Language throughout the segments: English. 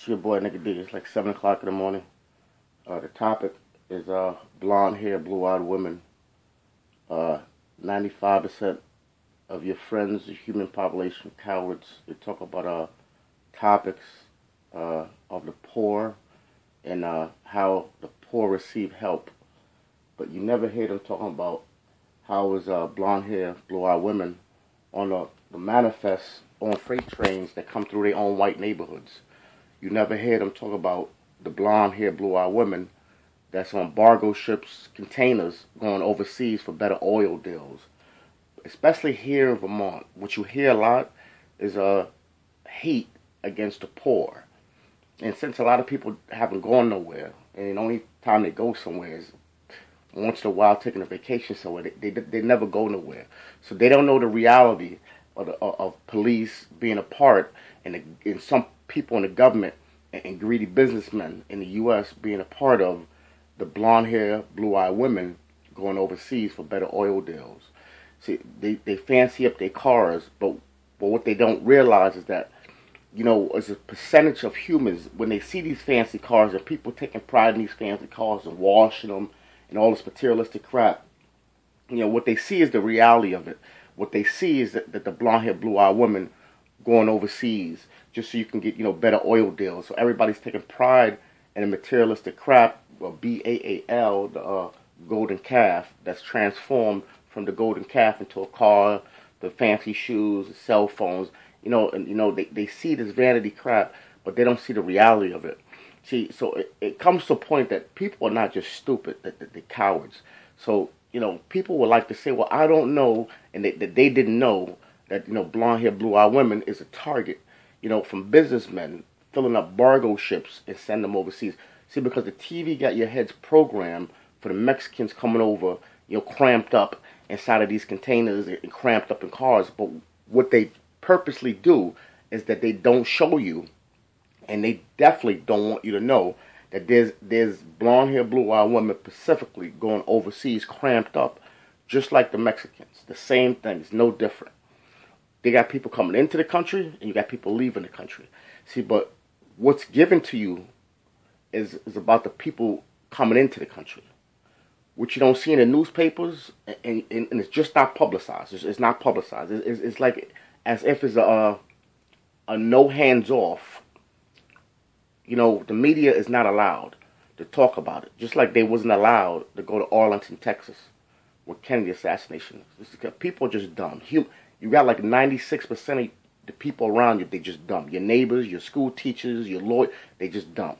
It's your boy Nigga D. It's like 7 o'clock in the morning. The topic is blonde hair, blue eyed women. 95% of your friends, the human population, cowards. They talk about topics of the poor and how the poor receive help. But you never hear them talking about how is blonde hair, blue eyed women on the manifest on freight trains that come through their own white neighborhoods. You never hear them talk about the blonde hair, blue eyed women that's on cargo ships, containers going overseas for better oil deals. Especially here in Vermont, what you hear a lot is hate against the poor. And since a lot of people haven't gone nowhere, and the only time they go somewhere is once in a while taking a vacation somewhere, they never go nowhere. So they don't know the reality of police being a part, and some people in the government and greedy businessmen in the U.S. being a part of the blonde hair, blue eyed women going overseas for better oil deals. See, they fancy up their cars, but what they don't realize is that, you know, as a percentage of humans, when they see these fancy cars and people taking pride in these fancy cars and washing them and all this materialistic crap, you know, what they see is the reality of it. What they see is that the blonde hair, blue eyed women going overseas just so you can get, you know, better oil deals. So everybody's taking pride in the materialistic crap, well, BAAL, the golden calf, that's transformed from the golden calf into a car, the fancy shoes, the cell phones, you know, and, you know, they see this vanity crap, but they don't see the reality of it. See, so it comes to a point that people are not just stupid, that they're cowards. So, you know, people would like to say, well, I don't know, and that they didn't know that, you know, blonde hair, blue eyed women is a target, you know, from businessmen filling up cargo ships and send them overseas. See, because the TV got your heads programmed for the Mexicans coming over, you know, cramped up inside of these containers and cramped up in cars. But what they purposely do is that they don't show you, and they definitely don't want you to know, that there's blonde hair, blue eyed women specifically going overseas cramped up, just like the Mexicans. The same thing. It's no different. They got people coming into the country, and you got people leaving the country. See, but what's given to you is about the people coming into the country, which you don't see in the newspapers, and it's just not publicized. It's not publicized. It's like as if it's a no hands off. You know, the media is not allowed to talk about it, just like they wasn't allowed to go to Arlington, Texas, with Kennedy assassination. People are just dumb. You got like 96% of the people around you, they just dumb. Your neighbors, your school teachers, your lawyer, they just dumb.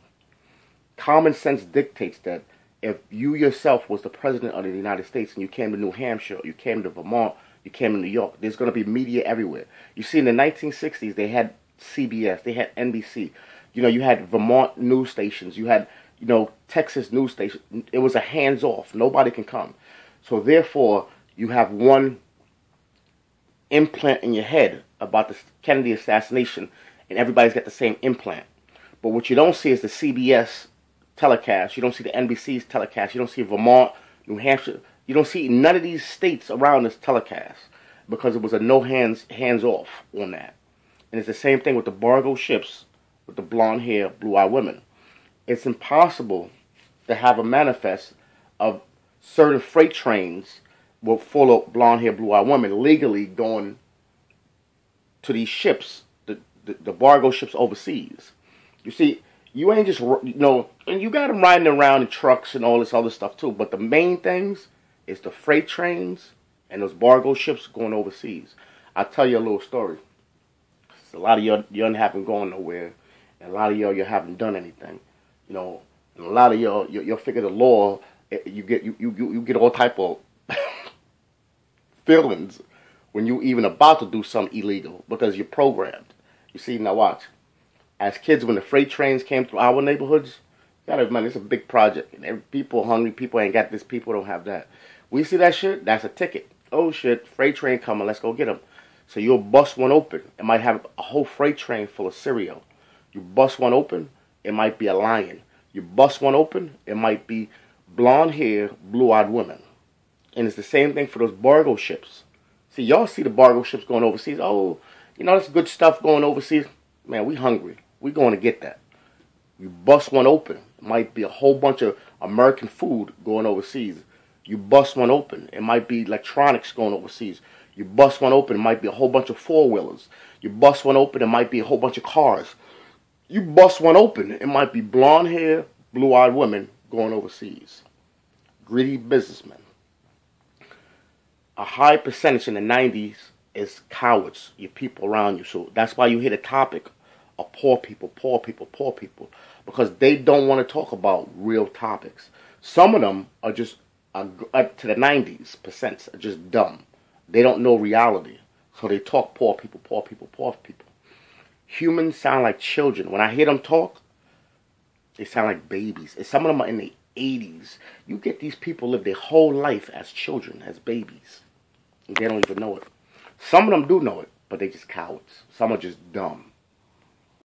Common sense dictates that if you yourself was the president of the United States and you came to New Hampshire, or you came to Vermont, you came to New York, there's going to be media everywhere. You see, in the 1960s, they had CBS, they had NBC. You know, you had Vermont news stations, you had, you know, Texas news stations. It was a hands-off. Nobody can come. So therefore, you have one implant in your head about the Kennedy assassination, and everybody's got the same implant. But what you don't see is the CBS telecast. You don't see the NBC's telecast. You don't see Vermont, New Hampshire. You don't see none of these states around this telecast because it was a no hands off on that. And it's the same thing with the cargo ships with the blonde hair, blue eyed women. It's impossible to have a manifest of certain freight trains will full of blonde hair, blue eyed women legally going to these ships, the cargo ships overseas. You see, you ain't just, you know, and you got them riding around in trucks and all this other stuff too, but the main things is the freight trains and those cargo ships going overseas. I'll tell you a little story. A lot of you haven't gone nowhere, and a lot of you haven't done anything, you know, and a lot of you'll figure the law, you get all type of feelings when you even about to do something illegal because you're programmed. You see, now watch. As kids, when the freight trains came through our neighborhoods, you gotta remember, it's a big project. And people hungry, people ain't got this, people don't have that. We see that shit, that's a ticket. Oh shit, freight train coming, let's go get them. So you'll bust one open. It might have a whole freight train full of cereal. You bust one open, it might be a lion. You bust one open, it might be blonde hair, blue eyed women. And it's the same thing for those cargo ships. See, y'all see the cargo ships going overseas. Oh, you know, that's good stuff going overseas. Man, we hungry. We going to get that. You bust one open, it might be a whole bunch of American food going overseas. You bust one open, it might be electronics going overseas. You bust one open, it might be a whole bunch of four-wheelers. You bust one open, it might be a whole bunch of cars. You bust one open, it might be blonde hair, blue-eyed women going overseas. Greedy businessmen. A high percentage in the 90s is cowards, your people around you. So that's why you hear the topic of poor people, poor people, poor people. Because they don't want to talk about real topics. Some of them are just, up to the 90s%, are just dumb. They don't know reality. So they talk poor people, poor people, poor people. Humans sound like children. When I hear them talk, they sound like babies. And some of them are in their 80s. You get these people live their whole life as children, as babies. And they don't even know it. Some of them do know it, but they just cowards. Some are just dumb.